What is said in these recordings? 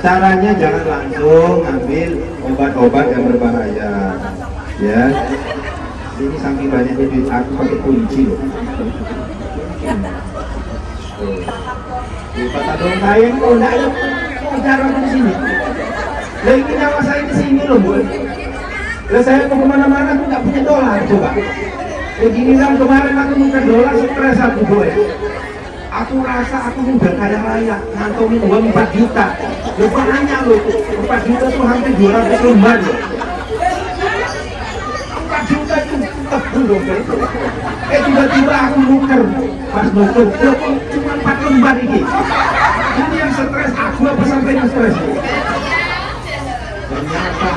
Caranya jangan langsung ambil obat-obat yang berbahaya, ya. Ini saking banyaknya duit aku pakai kunci loh. Di kota Dongkaeng, oh enggak ada bicara di sini. Lah ini nyawa saya di sini loh, Bu. Lah saya mau kemana-mana aku nggak punya dolar coba. Begini kan kemarin aku minta dolar stres aku, Bu. Aku rasa aku udah kaya raya, ngantongin uang 4 juta. Lupa nanya loh, 4 juta tuh hampir 200 lembar loh. 4 juta itu tebel dong. Tiba-tiba aku nuker pas nuker, cuma 4 lembar ini. Ini yang stres aku apa sampai yang stres? Ternyata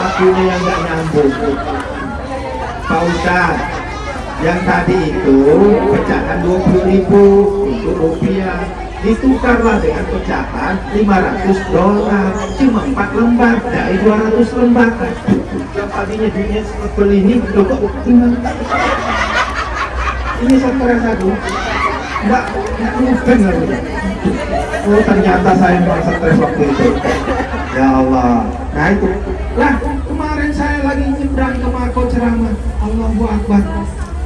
aku ini yang gak nyambung. Pak Ustadz, yang tadi itu pecahan 20.000 untuk rupiah ditukarlah dengan pecahan 500 dolar, cuma 4 lembar dari 200 lembar. Yang tadinya duitnya seperti ini kok ini stres aku nggak benar. Oh ternyata saya memang stres waktu itu, ya Allah. Nah itu lah, kemarin saya lagi nyebrang ke Marco ceramah, Allahu Akbar,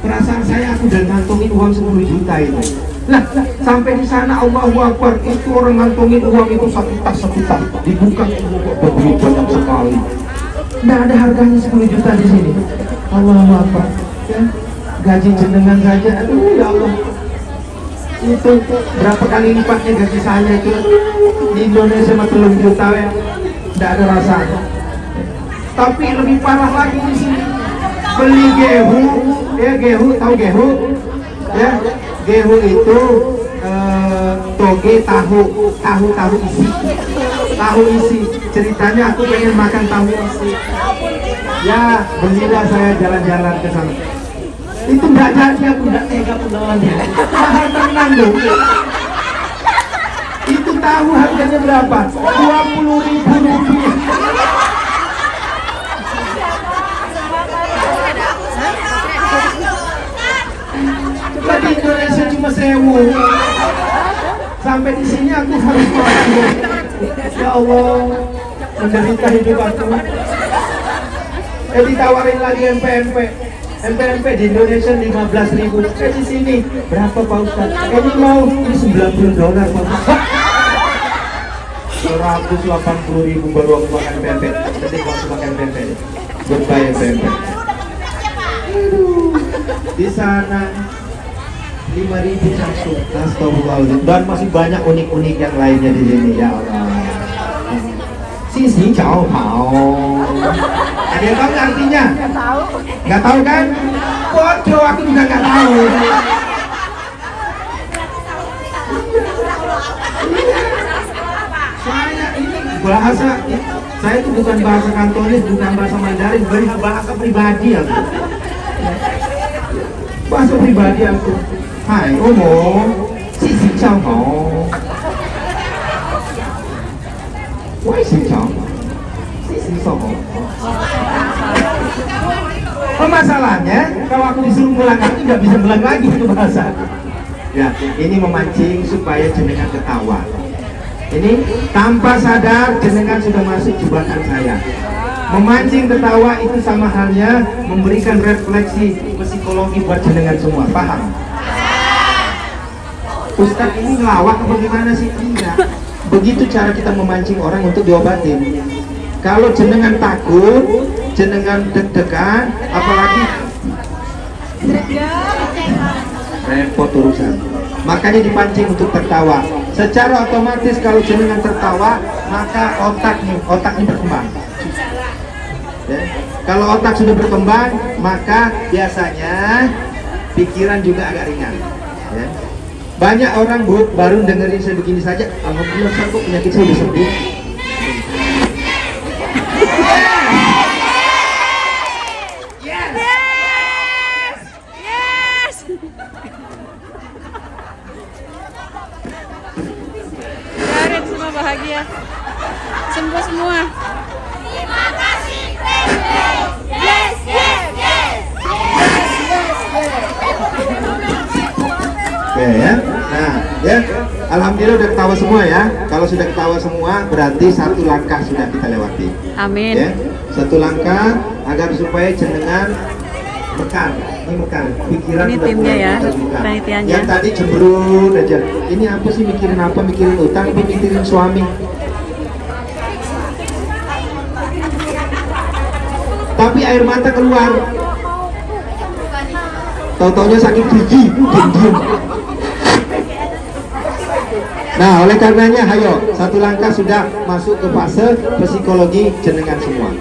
perasaan saya aku udah ngantongin uang 10 juta itu. Lah sampai di sana Allahu Akbar, itu orang ngantongin uang itu satu tas dibuka, begitu banyak sekali. Nggak ada harganya 10 juta di sini. Allahu Akbar, ya. Gaji jenengan saja, aduh ya Allah, itu berapa kali lipatnya gaji saya itu di Indonesia mah 3 juta ya, nggak ada rasanya. Tapi lebih parah lagi di sini, beli gehu, ya gehu, tahu gehu, ya gehu itu toge tahu isi. Ceritanya aku pengen makan tahu isi, ya belilah saya jalan-jalan ke sana. Itu nggak jadi, aku nggak tega penawannya, mahal tenang loh. Itu tahu harganya berapa? 20.000 rupiah. Coba di Indonesia cuma 1.000. Sampai di sini aku harus makan. Ya Allah, menderita hidup aku. Ditawarin lagi MP di Indonesia 15.000. Di sini berapa Pak Ustadz? Ini mau ini 90 dolar Pak Ustadz. 180.000 baru aku makan MP. Nanti aku makan MP. Goodbye MP. Di sana 5.000 satu. Astagfirullahaladzim. Dan masih banyak unik-unik yang lainnya di sini, ya Allah. Sisi jauh mau. Ada yang tahu artinya? Nggak tahu kan? Bodoh, aku juga nggak tahu. Saya ini bahasa, saya itu bukan bahasa Kantonis, bukan bahasa Mandarin, bahasa pribadi aku. Bahasa pribadi aku. Hai, ngomong, sisi jauh mau. Why sisi jauh? Sisi jauh. Masalahnya kalau aku disuruh ngulang aku nggak bisa ngulang lagi itu bahasa. Ya, ini memancing supaya jenengan ketawa. Ini tanpa sadar jenengan sudah masuk jebakan saya. Memancing ketawa itu sama halnya memberikan refleksi psikologi buat jenengan semua. Paham? Ustadz ini ngelawak apa gimana sih? Enggak. Begitu cara kita memancing orang untuk diobatin. Kalau jenengan takut, jenengan deg-degan, apalagi repot urusan. Makanya dipancing untuk tertawa. Secara otomatis kalau jenengan tertawa, maka otaknya berkembang. Ya. Kalau otak sudah berkembang, maka biasanya pikiran juga agak ringan. Ya. Banyak orang baru dengerin saya begini saja, alhamdulillah saya kok penyakit saya udah sembuh. Bahagia, sembuh semua. Terima kasih yes, yes, yes. Oke ya. Nah, ya, alhamdulillah udah ketawa semua ya. Kalau sudah ketawa semua, berarti satu langkah sudah kita lewati. Amin. Ya, satu langkah agar supaya jenengan mekar, ini mekar, pikiran Ini udah timnya mulai ya, terbuka. panitianya. Yang tadi cemberut aja. Ini apa sih mikirin apa? Mikirin utang, apa mikirin suami? Tapi air mata keluar. Tahu-taunya sakit gigi, diem-diem. Nah, oleh karenanya, ayo, satu langkah sudah masuk ke fase psikologi jenengan semua.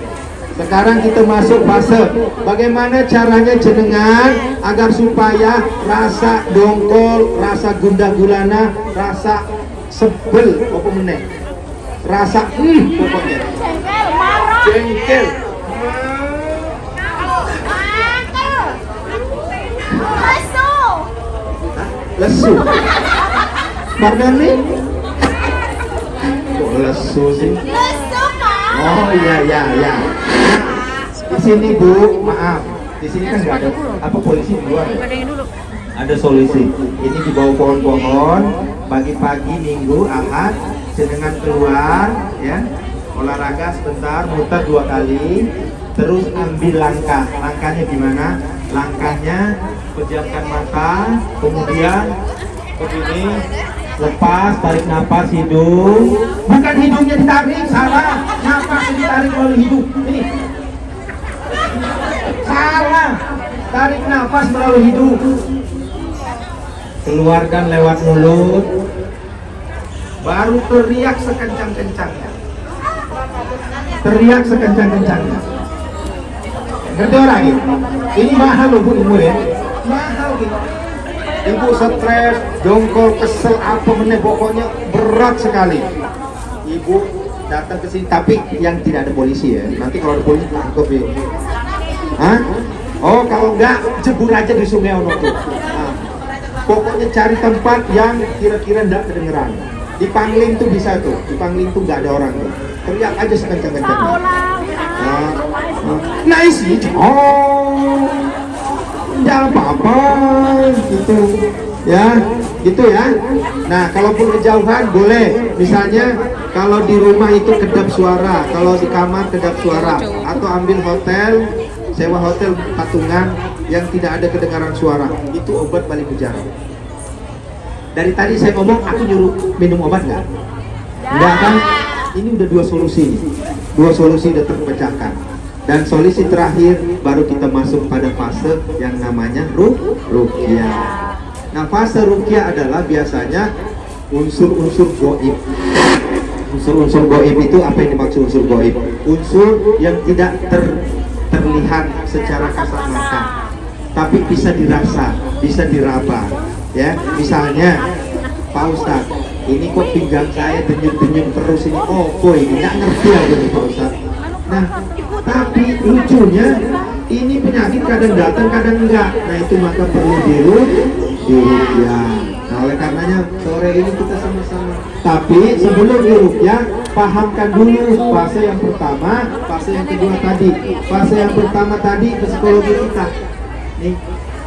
Sekarang kita masuk fase bagaimana caranya jenengan agar supaya rasa dongkol, rasa gundah gulana, rasa sebel, apa meneh, rasa pokoknya Jengkel, marah. jengkel, Lesu. lesu. Karena nih, kok lesu sih? Lesu, Pak. Oh iya iya iya. Di sini Bu, maaf. Di sini kan nggak ada apa polisi di luar ya? Pegangan dulu. Ada solusi. Ini di bawah pohon-pohon. Pagi-pagi Minggu Ahad, jenengan keluar, ya, olahraga sebentar, muter 2 kali, terus ambil langkah. Langkahnya gimana? Langkahnya pejamkan mata, kemudian begini, lepas, tarik nafas hidung. Bukan hidungnya ditarik, salah. Nafasnya ditarik melalui hidung. Ini salah. Tarik nafas melalui hidung. Keluarkan lewat mulut. Baru teriak sekencang-kencangnya. Teriak sekencang-kencangnya. Ngerti orang ini? Ini mahal loh Bu, umur ya. Mahal gitu. Ibu stres, jongkol, kesel, apa meneh, pokoknya berat sekali. Ibu datang ke sini, tapi yang tidak ada polisi ya. Nanti kalau ada polisi tangkap ya. Hah? Oh, kalau enggak jebur aja di Sungai Ono tuh. Nah, pokoknya cari tempat yang kira-kira enggak kedengeran. Di Pangling tuh bisa tuh. Di Pangling tuh enggak ada orang tuh. Teriak aja sekencang-kencangnya. Nah isi, oh, enggak apa-apa, gitu, ya, gitu ya. Nah, kalaupun kejauhan boleh, misalnya kalau di rumah itu kedap suara, kalau di kamar kedap suara, atau ambil hotel, sewa hotel patungan yang tidak ada kedengaran suara, itu obat balik penjara. Dari tadi saya ngomong, aku nyuruh minum obat nggak? Enggak kan? Ini udah 2 solusi nih. 2 solusi udah terpecahkan. Dan solusi terakhir baru kita masuk pada fase yang namanya ruqyah. Nah, fase ruqyah adalah biasanya unsur-unsur goib. Unsur-unsur goib itu apa yang dimaksud unsur goib? Unsur yang tidak terlihat secara kasat mata, tapi bisa dirasa, bisa diraba. Ya, misalnya Pak Ustadz, ini kok pinggang saya denyut-denyut terus ini, oh boy, nggak ngerti aja nih Pak Ustadz. Nah, tapi lucunya ini penyakit kadang datang kadang enggak. Nah, itu maka perlu diruqyah. Nah, oleh karenanya sore ini kita sama-sama. Tapi sebelum diruqyah, pahamkan dulu fase yang pertama, fase yang kedua tadi. Fase yang pertama tadi psikologi kita. Nih,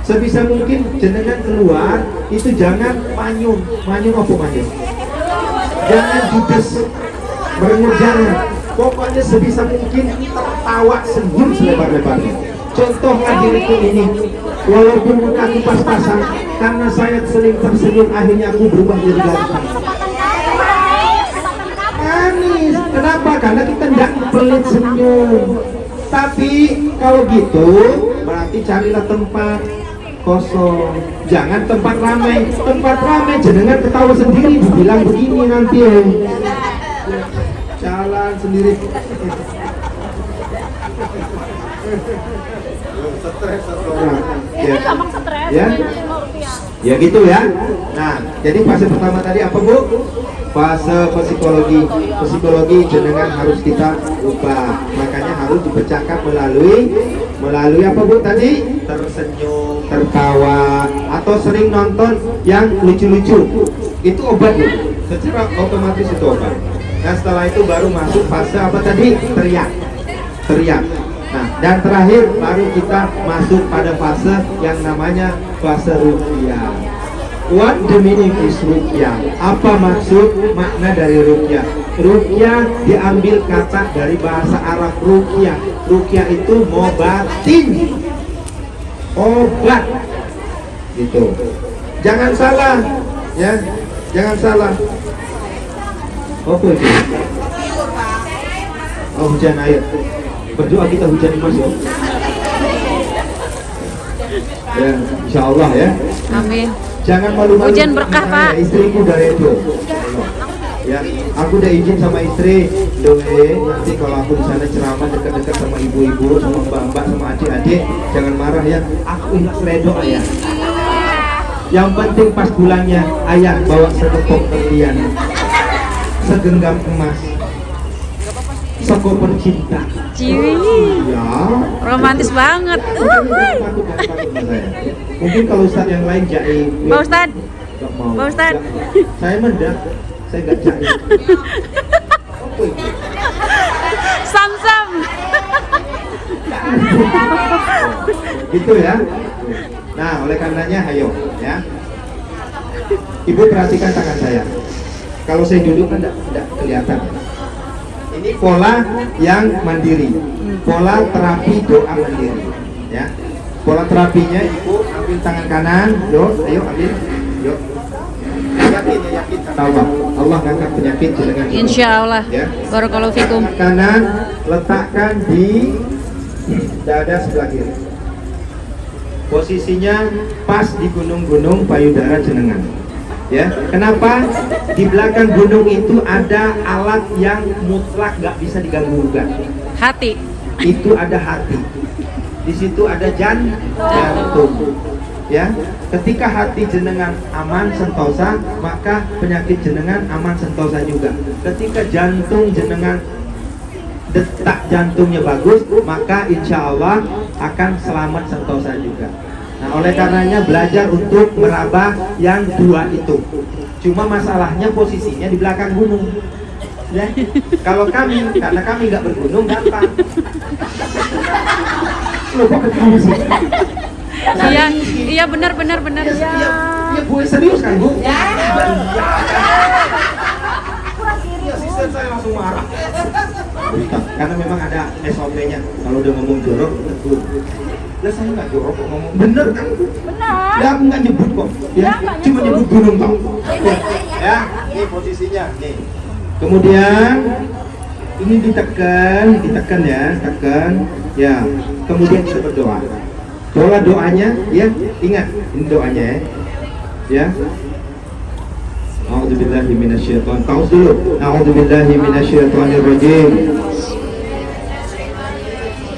sebisa mungkin jenengan keluar itu jangan manyun. Manyun apa manyun? Jangan judes, merengut, jangan. Pokoknya sebisa mungkin tertawa, senyum selebar-lebarnya. Contohlah diriku ini, walaupun mukaku pas-pasan, karena saya sering tersenyum, akhirnya aku berubah jadi ganteng. Manis, kenapa? Karena kita tidak pelit senyum. Tapi kalau gitu, berarti carilah tempat kosong, jangan tempat ramai. Tempat ramai jenengan ketawa sendiri, dibilang begini nanti ya. Jalan sendiri. Ya gitu ya. Nah, jadi fase pertama tadi apa Bu? Fase psikologi. Psikologi jenengan harus kita ubah. Makanya harus dipecahkan melalui apa Bu tadi? Tersenyum, tertawa, atau sering nonton yang lucu-lucu. Itu obat Bu. Secara otomatis itu obat. Nah, setelah itu baru masuk fase apa tadi? Teriak. Nah, dan terakhir baru kita masuk pada fase yang namanya fase ruqyah. What the meaning is ruqyah? Apa maksud makna dari ruqyah? Ruqyah diambil kata dari bahasa Arab ruqyah. Ruqyah itu ngobatin, obat, gitu. Jangan salah, ya, jangan salah. Apa itu? Oh, hujan air. Berdoa kita hujan Mas ya. Ya, insya Allah ya. Amin. Jangan malu-malu. Hujan berkah, Pak. Istriku dari itu. Ya, aku udah izin sama istri, nanti kalau aku di sana ceramah dekat-dekat sama ibu-ibu, sama mbak-mbak, sama adik-adik, jangan marah ya. Aku ikhlas redo ayah. Yang penting pas pulangnya ayah bawa sekepok berlian, segenggam emas, sekoper cinta. Ciwi. Ya. Romantis banget. Mungkin kalau Ustadz yang lain jaim. Pak Ustadz. Gak mau. Pak Ustadz. Saya mendak, saya gak jaim. Apa itu? Sam-sam. Gitu ya. Nah, oleh karenanya ayo ya. Ibu perhatikan tangan saya. Kalau saya duduk kan tidak kelihatan. Ini pola yang mandiri, pola terapi doa mandiri, ya. Pola terapinya ibu ambil tangan kanan, yuk, ayo ambil, yuk. Yakin ya, yakin kata Allah. Allah ngangkat penyakit dengan Insya Allah. ya. Barakallahu fikum. Tangan kanan letakkan di dada sebelah kiri. Posisinya pas di gunung-gunung payudara jenengan. Ya, kenapa? Di belakang gunung itu ada alat yang mutlak gak bisa diganggu gugat. Hati. Itu ada hati. Di situ ada jantung. Ya, ketika hati jenengan aman sentosa, maka penyakit jenengan aman sentosa juga. Ketika jantung jenengan detak jantungnya bagus, maka insya Allah akan selamat sentosa juga. Nah, oleh karenanya belajar untuk meraba yang dua itu. Cuma masalahnya posisinya di belakang gunung. Ya. Kalau kami, karena kami nggak bergunung, gampang. Loh, kok ketawa sih? Iya benar. Ya, Bu, serius kan, Bu? Ya. Asisten saya langsung marah. Karena memang ada SOP-nya. Kalau udah ngomong jorok, tegur. Ya saya nggak jorok kok ngomong. Bener kan? Benar. Ya aku nggak nyebut kok. Ya, cuma nyebut gunung toh. Ya, ini posisinya. Nih. Kemudian ini ditekan ya, tekan. Ya. Kemudian kita berdoa. Pola doanya, ya, ingat ini doanya ya. Ya. A'udzubillahi minasyaitonir rajim. Dulu. A'udzubillahi minasyaitonir rajim.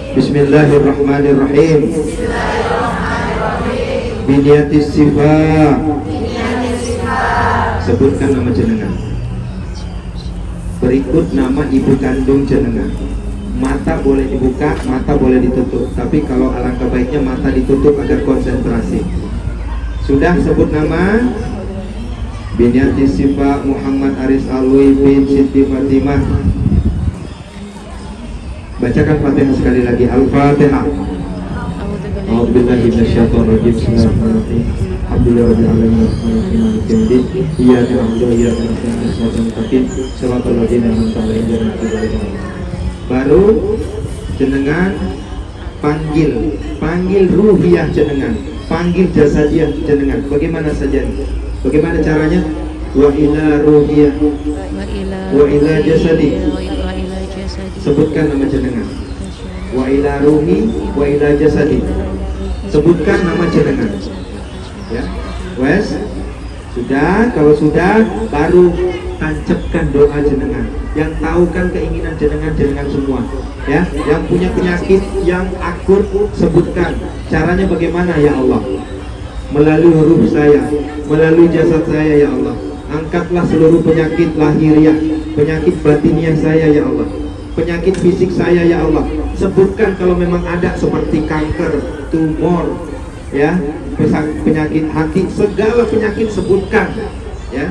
Bismillahirrahmanirrahim. Biniatis sifa. Sebutkan nama jenengan. Berikut nama ibu kandung jenengan. Mata boleh dibuka, mata boleh ditutup. Tapi kalau alangkah baiknya mata ditutup agar konsentrasi. Sudah sebut nama? Biniati Sifa Muhammad Aris Alwi bin Siti Fatimah. Bacakan Fatihah sekali lagi. Al-Fatihah. A'udzubillahi minasyaitonir rajim. Bismillahirrahmanirrahim. Alhamdulillahirabbil alamin arrahmanirrahim maliki yaumiddin. Iyyaka na'budu wa iyyaka nasta'in ihdinas siratal siratal ladzina an'amta 'alaihim ghairil maghdubi 'alaihim. Baru jenengan panggil ruhiyah jenengan, panggil jasadiah jenengan. Bagaimana saja? Bagaimana caranya? Wa ila ruhiyah wa ila jasadi. Sebutkan nama jenengan. Wa ila ruhi wa ila jasadi. Sebutkan nama jenengan. Ya. Wes. Sudah, kalau sudah baru tancapkan doa jenengan. Yang tahu kan keinginan jenengan semua. Ya, yang punya penyakit yang akut sebutkan. Caranya bagaimana ya Allah? Melalui ruh saya, melalui jasad saya ya Allah. Angkatlah seluruh penyakit lahiriah, penyakit batiniah saya ya Allah. Penyakit fisik saya ya Allah. Sebutkan kalau memang ada seperti kanker, tumor, ya, penyakit hati, segala penyakit sebutkan, ya.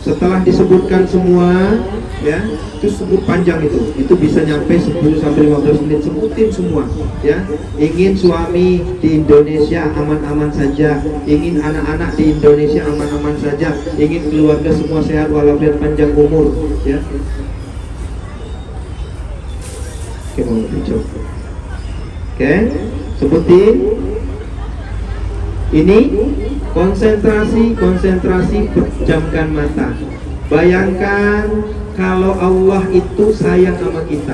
Setelah disebutkan semua, ya, itu sebut panjang itu bisa nyampe 10 sampai 15 menit, sebutin semua, ya. Ingin suami di Indonesia aman-aman saja, ingin anak-anak di Indonesia aman-aman saja, ingin keluarga semua sehat walafiat panjang umur, ya. Oke, mau hijau. Oke, sebutin. Ini konsentrasi, pejamkan mata. Bayangkan kalau Allah itu sayang sama kita.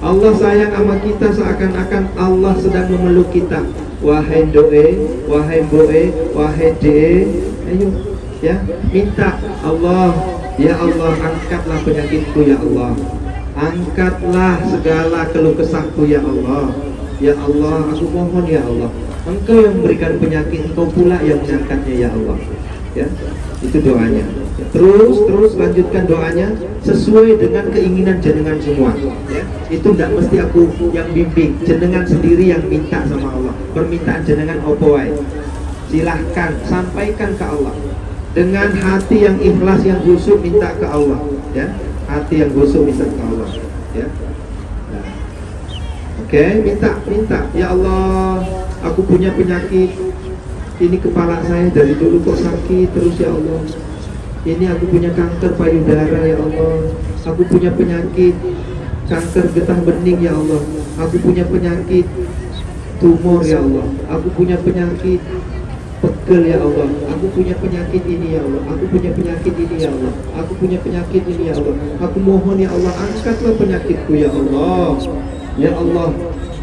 Allah sayang sama kita seakan-akan Allah sedang memeluk kita. Wahai doe, wahai boe, wahai de, ayo, ya, minta Allah, ya Allah, angkatlah penyakitku ya Allah. Angkatlah segala keluh kesahku ya Allah. Ya Allah, aku mohon ya Allah, Engkau yang memberikan penyakit, Engkau pula yang mengangkatnya ya Allah. Ya, itu doanya. Terus lanjutkan doanya sesuai dengan keinginan jenengan semua. Ya, itu tidak mesti aku yang bimbing, jenengan sendiri yang minta sama Allah. Permintaan jenengan opo wae. Silahkan sampaikan ke Allah dengan hati yang ikhlas, yang khusyuk, minta ke Allah. Ya, hati yang khusyuk minta ke Allah. Ya. Oke, minta, ya Allah, aku punya penyakit, ini kepala saya dari dulu kok sakit terus ya Allah. Ini aku punya kanker payudara ya Allah. Aku punya penyakit kanker getah bening ya Allah. Aku punya penyakit tumor ya Allah. Aku punya penyakit pegel ya Allah. Aku punya penyakit ini ya Allah. Aku punya penyakit ini ya Allah. Aku punya penyakit ini ya Allah. Aku mohon ya Allah, angkatlah penyakitku ya Allah. Ya Allah,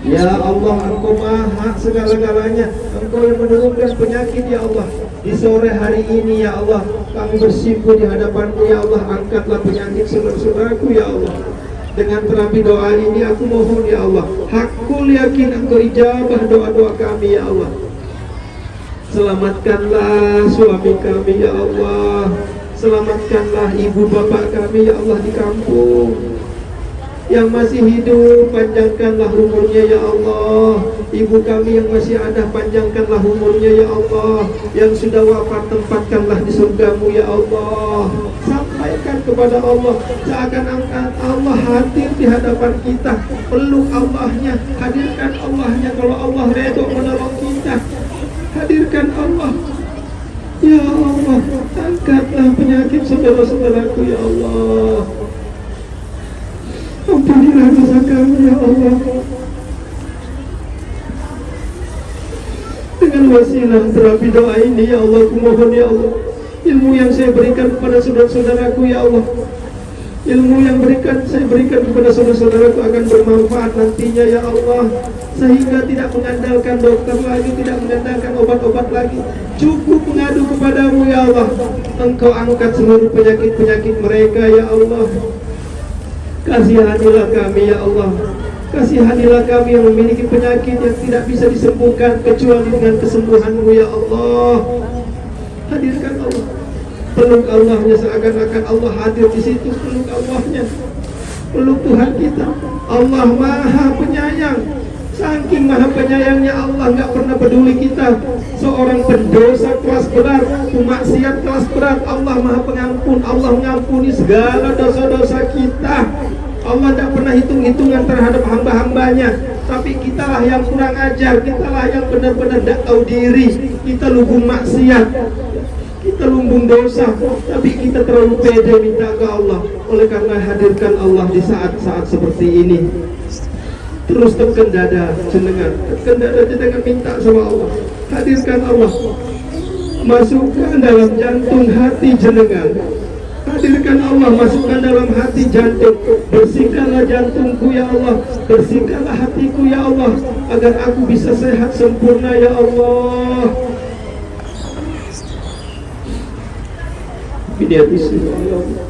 ya Allah, Engkau maha segala-galanya. Engkau yang menurunkan penyakit ya Allah. Di sore hari ini ya Allah, kami bersimpuh di hadapan-Mu ya Allah. Angkatlah penyakit saudara-saudaraku ya Allah. Dengan terapi doa ini aku mohon ya Allah, hakul yakin Engkau ijabah doa-doa kami ya Allah. Selamatkanlah suami kami ya Allah. Selamatkanlah ibu bapak kami ya Allah di kampung. Yang masih hidup, panjangkanlah umurnya ya Allah. Ibu kami yang masih ada, panjangkanlah umurnya ya Allah. Yang sudah wafat, tempatkanlah di surga-Mu ya Allah. Sampaikan kepada Allah, seakan-akan Allah hadir di hadapan kita. Peluk Allahnya, hadirkan Allahnya. Kalau Allah redha menolong kita, hadirkan Allah. Ya Allah, angkatlah penyakit saudara-saudaraku ya Allah. Ampunilah dosa kami ya Allah. Dengan wasilah terapi doa ini ya Allah, aku mohon ya Allah, ilmu yang saya berikan kepada saudara-saudaraku ya Allah, ilmu yang saya berikan kepada saudara-saudaraku akan bermanfaat nantinya ya Allah. Sehingga tidak mengandalkan dokter lagi, tidak mengandalkan obat-obat lagi, cukup mengadu kepadamu ya Allah. Engkau angkat seluruh penyakit-penyakit mereka ya Allah. Kasihanilah kami ya Allah. Kasihanilah kami yang memiliki penyakit yang tidak bisa disembuhkan kecuali dengan kesembuhan-Mu ya Allah. Hadirkan Allah. Peluk Allahnya seakan-akan Allah hadir di situ. Peluk Allahnya. Peluk Tuhan kita. Allah Maha Penyayang. Saking Maha Penyayangnya Allah, nggak pernah peduli kita. Seorang pendosa kelas berat, pemaksiat kelas berat, Allah Maha Pengampun. Allah mengampuni segala dosa-dosa kita. Allah tidak pernah hitung-hitungan terhadap hamba-hambanya. Tapi kitalah yang kurang ajar, kitalah yang benar-benar tidak tahu diri. Kita lumbung maksiat, kita lumbung dosa, tapi kita terlalu pede minta ke Allah. Oleh karena hadirkan Allah di saat-saat seperti ini. Terus tekan dada jenengan, minta sama Allah. Hadirkan Allah, masukkan dalam jantung hati jenengan. Hadirkan Allah, masukkan dalam hati jantung. Bersihkanlah jantungku ya Allah, bersihkanlah hatiku ya Allah, agar aku bisa sehat sempurna ya Allah. Biniat Bismillah ya Allah.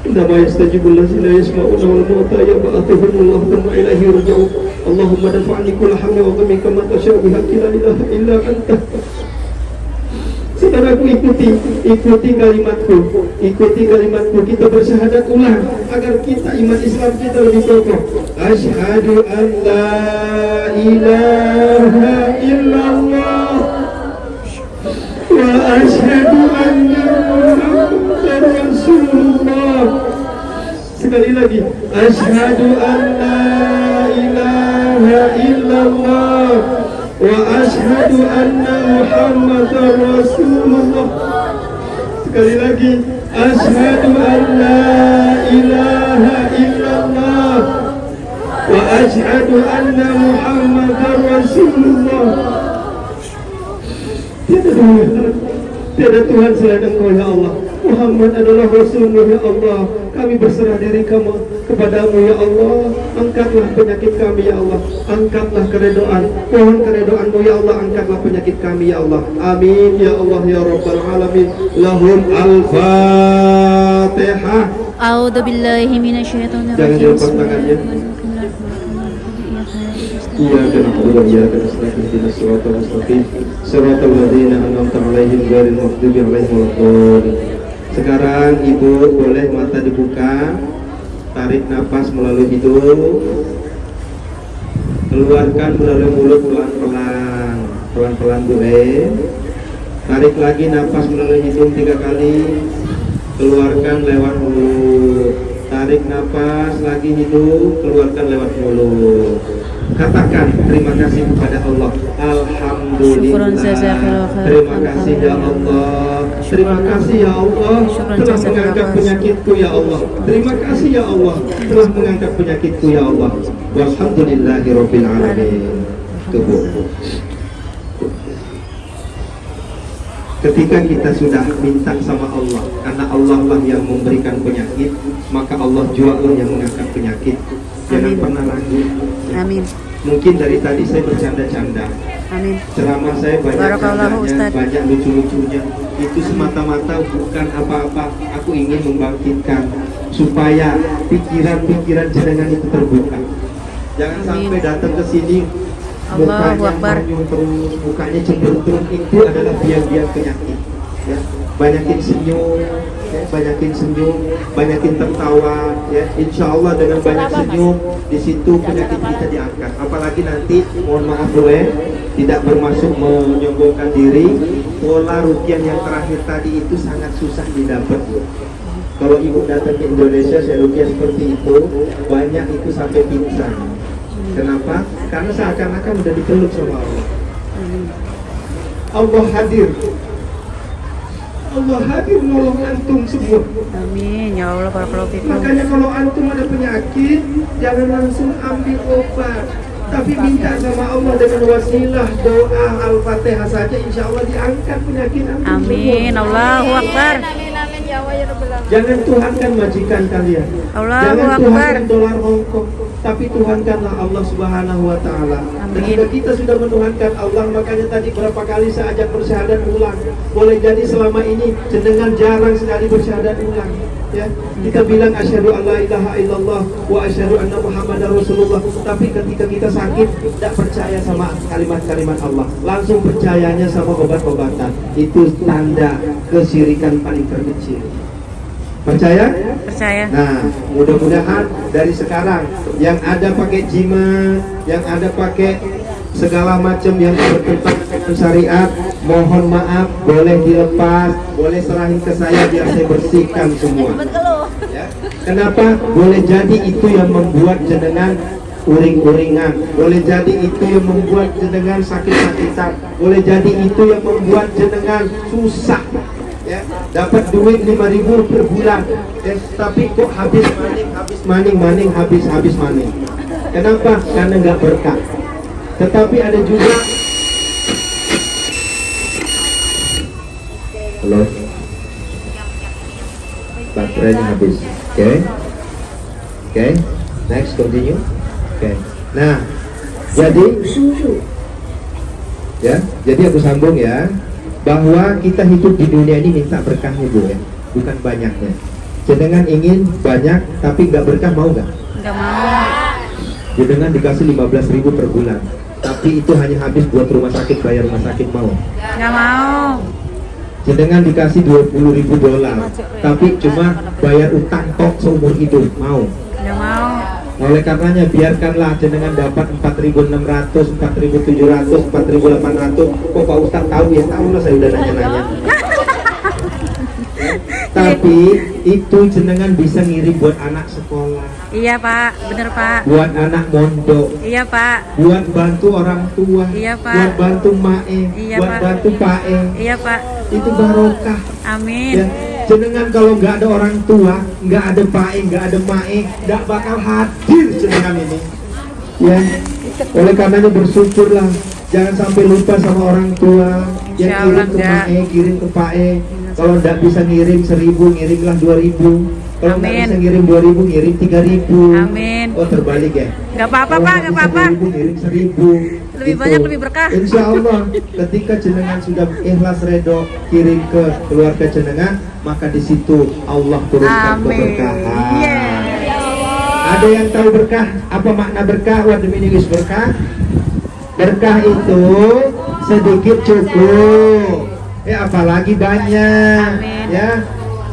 Nama yastajibul lazina yasma'una wal mauta yab'athuhumullahu thumma ilaihi yurja'un. Allahumma dafa'ni kulla hamli wa ghammi kama tasya'u bihaqqi la ilaha illa anta. Saudaraku, ikuti kalimatku, kita bersyahadat ulang agar kita iman Islam kita lebih kokoh. Asyhadu an la ilaha illallah wa asyhadu anna Muhammadan Sekali lagi. Asyhadu an la ilaha illallah wa asyhadu anna Muhammadar Rasulullah. Sekali lagi. Asyhadu an la ilaha illallah wa asyhadu anna Muhammadar Rasulullah. Tiada Tuhan selain Engkau ya Allah. Muhammad adalah Rasulmu ya Allah. Kami berserah diri kepadamu ya Allah. Angkatlah penyakit kami ya Allah. Angkatlah keredoan. Mohon keredoanmu ya Allah. Angkatlah penyakit kami ya Allah. Amin ya Allah ya Rabbal Alamin. Lahum al-Fatihah. A'udzu billahi minasyaitonir Jangan rajim. dilepas tangannya. Iyyaka na'budu wa iyyaka nasta'in ihdinas siratal mustaqim siratal ladzina an'amta 'alaihim ghairil maghdubi 'alaihim waladdallin. Sekarang ibu boleh mata dibuka, tarik nafas melalui hidung, keluarkan melalui mulut pelan-pelan, pelan-pelan boleh. Tarik lagi nafas melalui hidung 3 kali, keluarkan lewat mulut. Tarik nafas lagi hidung, keluarkan lewat mulut. Katakan terima kasih kepada Allah. Alhamdulillah. Terima kasih ya Allah. Terima kasih ya Allah telah mengangkat penyakitku ya Allah. Terima kasih ya Allah telah mengangkat penyakitku ya Allah. Walhamdulillahirabbil alamin. Tubuh. Ketika kita sudah minta sama Allah, karena Allah lah yang memberikan penyakit, maka Allah juga lah yang mengangkat penyakit. Jangan pernah ragu. Amin. Mungkin dari tadi saya bercanda-canda. Amin. Ceramah saya banyak Barakallahu, candanya, Ustaz. banyak lucu-lucunya. Itu semata-mata bukan apa-apa. Aku ingin membangkitkan supaya pikiran-pikiran jenengan itu terbuka. Jangan sampai datang ke sini Allahu mukanya Akbar. manyun terus, mukanya cemberut terus. Itu adalah biang-biang penyakit. Ya. Banyakin senyum, ya, banyakin senyum, banyakin tertawa, ya. Insya Allah dengan banyak senyum di situ penyakit kita diangkat. Apalagi nanti, mohon maaf tidak bermaksud menyombongkan diri. Pola rukiah yang terakhir tadi itu sangat susah didapat. Kalau ibu datang ke Indonesia, saya rukiah seperti itu, banyak itu sampai pingsan. Kenapa? Karena seakan-akan udah dipeluk sama Allah. Allah hadir. Allah hadir nolong antum semua. Amin ya Allah, barakallahu fikum. Makanya kalau antum ada penyakit, jangan langsung ambil obat, tapi minta sama Allah dengan wasilah doa Al-Fatihah saja, insya Allah diangkat penyakit antum Amin. semua. Allahu Akbar. Jangan tuhankan majikan kalian. Allahu Jangan Akbar. tuhankan dolar Hongkong, tapi tuhankanlah Allah Subhanahu wa Ta'ala. Dan jika kita sudah menuhankan Allah, makanya tadi berapa kali saya ajak bersyahadat ulang. Boleh jadi selama ini jenengan jarang sekali bersyahadat ulang. Ya, kita bilang asyhadu an la ilaha illallah wa asyhadu anna Muhammadar Rasulullah, tapi ketika kita sakit tidak percaya sama kalimat-kalimat Allah, langsung percayanya sama obat-obatan. Itu tanda kesyirikan paling terkecil. Percaya? Percaya. Nah, mudah-mudahan dari sekarang yang ada pakai jimat, yang ada pakai segala macam yang bertentangan dengan syariat, mohon maaf, boleh dilepas, boleh serahin ke saya biar saya bersihkan semua. Ya. Kenapa? Boleh jadi itu yang membuat jenengan uring-uringan, boleh jadi itu yang membuat jenengan sakit-sakitan, boleh jadi itu yang membuat jenengan susah. Ya, dapat duit 5.000 per bulan, ya, tapi kok habis maning, habis maning. Kenapa? Karena nggak berkah. Tetapi ada juga, halo, baterainya habis. Oke, next continue. Oke. Nah, jadi aku sambung ya. Bahwa kita hidup di dunia ini minta berkahnya Bu ya, bukan banyaknya. Jenengan ingin banyak tapi nggak berkah, mau nggak? Nggak mau. Jenengan dikasih 15.000 per bulan, tapi itu hanya habis buat rumah sakit, bayar rumah sakit, mau? Nggak mau. Jenengan dikasih 20.000 dolar, tapi cuma bayar utang tok seumur hidup, mau? Nggak mau. Oleh karenanya biarkanlah jenengan dapat 4.600, 4.700, 4.800. Kok Pak Ustaz tahu ya? Tahu lah, saya udah nanya-nanya. Tapi itu jenengan bisa ngirim buat anak sekolah, Iya Pak, bener Pak. buat anak mondok, Iya Pak. buat bantu orang tua, Iya, Pak. buat bantu mae, Iya, buat Pak. bantu pae. Iya Pak. Itu barokah. Amin. Ya, jenengan kalau nggak ada orang tua, nggak ada pae, nggak ada mae, nggak bakal hadir jenengan ini. Ya, oleh karenanya bersyukurlah, jangan sampai lupa sama orang tua. Yang Insya kirim Allah ke enggak. mae, kirim ke pae. Kalau nggak bisa ngirim 1000, ngirimlah 2000. Kalau nggak Amin. bisa ngirim 2000, ngirim 3000. Amin. Oh, terbalik ya. Gak apa-apa Kalau Pak, nggak gak bisa apa-apa. 2000, ngirim 1000. Lebih Gitu. banyak, lebih berkah. Insya Allah, ketika jenengan sudah ikhlas redo kirim ke keluarga jenengan, maka di situ Allah turunkan Amin. keberkahan. Yeah. Ada yang tahu berkah? Apa makna berkah? What the meaning is berkah? Berkah itu sedikit cukup. Apalagi banyak. Amin. Ya.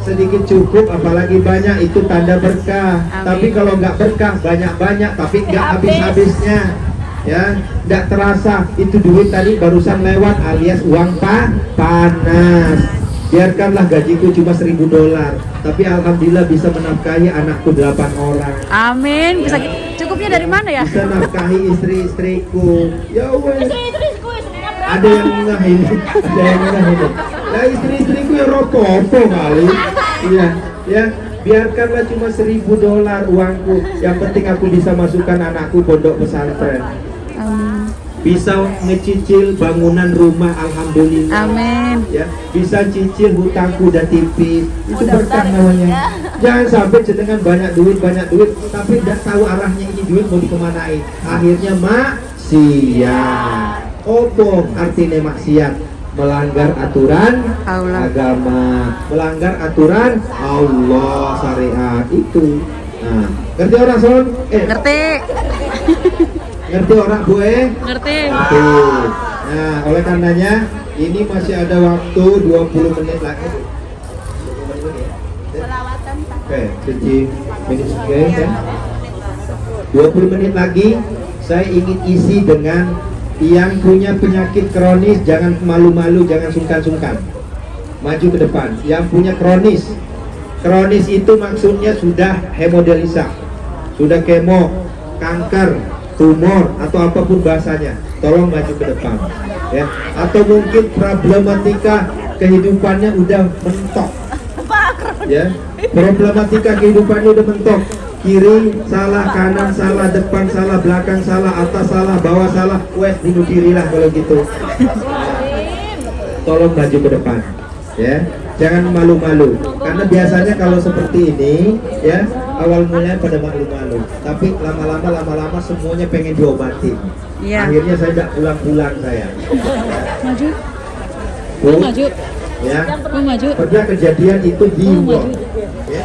Sedikit cukup, apalagi banyak, itu tanda berkah. Amin. Tapi kalau nggak berkah, banyak-banyak, tapi nggak habis-habisnya. Ya, nggak terasa itu duit tadi barusan lewat alias uang panas. Biarkanlah gajiku cuma $1000, tapi alhamdulillah bisa menafkahi anakku 8 orang. Amin. Bisa cukupnya dari mana ya? Bisa nafkahi istri-istriku. Ya wes. Istri-istriku sebenarnya berapa? Ada yang ngeh ini, ada yang ngeh ini. Nah istri-istriku ya rokopo kali. Iya, ya. Biarkanlah cuma $1000 uangku. Yang penting aku bisa masukkan anakku pondok pesantren. Bisa ngecicil bangunan rumah, alhamdulillah. Amin. Ya, bisa cicil hutangku udah tipis. Itu berkah namanya. Jangan sampai jenengan banyak duit, tapi tidak tahu arahnya ini duit mau dikemanain. Akhirnya maksiat. Opo artinya maksiat? Melanggar aturan Allah. agama, melanggar aturan Allah, syariat itu. Nah, ngerti orang son? Ngerti? Ngerti orang gue? Ngerti? Ngerti. Nah, oleh karenanya ini masih ada waktu 20 menit lagi. 20 menit ya. Selawatan Pak. Oke, 20 menit guys ya. 20 menit lagi saya ingin isi dengan yang punya penyakit kronis, jangan malu-malu, jangan sungkan-sungkan. Maju ke depan. Yang punya kronis. Kronis itu maksudnya sudah hemodialisa, sudah kemo, kanker, tumor atau apapun bahasanya. Tolong maju ke depan. Ya. Atau mungkin problematika kehidupannya udah mentok. Ya, problematika kehidupannya udah mentok. Kiri salah, kanan salah, depan salah, belakang salah, atas salah, bawah salah. Wes bunuh diri lah kalau gitu. Tolong maju ke depan. Ya, jangan malu-malu. Karena biasanya kalau seperti ini, ya awal mulanya pada malu-malu. Tapi lama-lama semuanya pengen diobatin. Iya. Akhirnya saya tidak pulang-pulang saya. Maju. Bu, Maju. ya. Maju. Pernah kejadian itu di Wong. Ya.